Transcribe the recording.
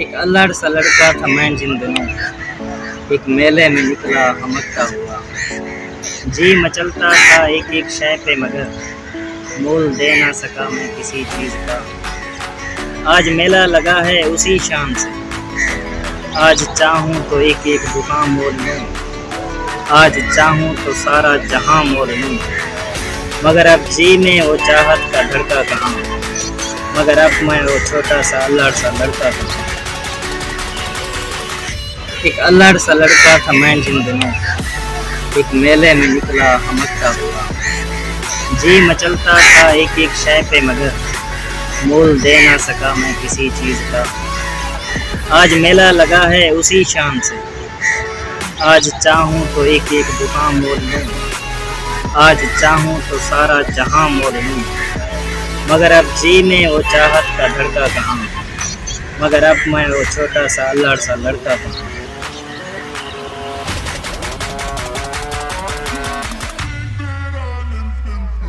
एक अल्हड़ सा लड़का था मैं जिन दिनों, एक मेले में निकला हमकता हुआ। जी मचलता था एक एक शय पे मगर मोल दे ना सका मैं किसी चीज़ का। आज मेला लगा है उसी शान से, आज चाहूँ तो एक एक दुकान मोल लूँ, आज चाहूँ तो सारा जहां मोल लूँ। मगर अब जी में वो चाहत का धड़का कहाँ, मगर अब मैं वो छोटा सा अल्हड़ सा लड़का था। एक अल्हड़ सा लड़का था मैं जिन दिनों, एक मेले में निकला हमकता हुआ। जी मचलता था एक एक शय पे मगर मोल दे ना सका मैं किसी चीज़ का। आज मेला लगा है उसी शान से, आज चाहूँ तो एक एक दुकान मोल लूँ, आज चाहूँ तो सारा जहां मोल लूँ। मगर अब जी में वो चाहत का धड़का कहाँ, मगर अब मैं वो छोटा सा अल्हड़ सा लड़का था।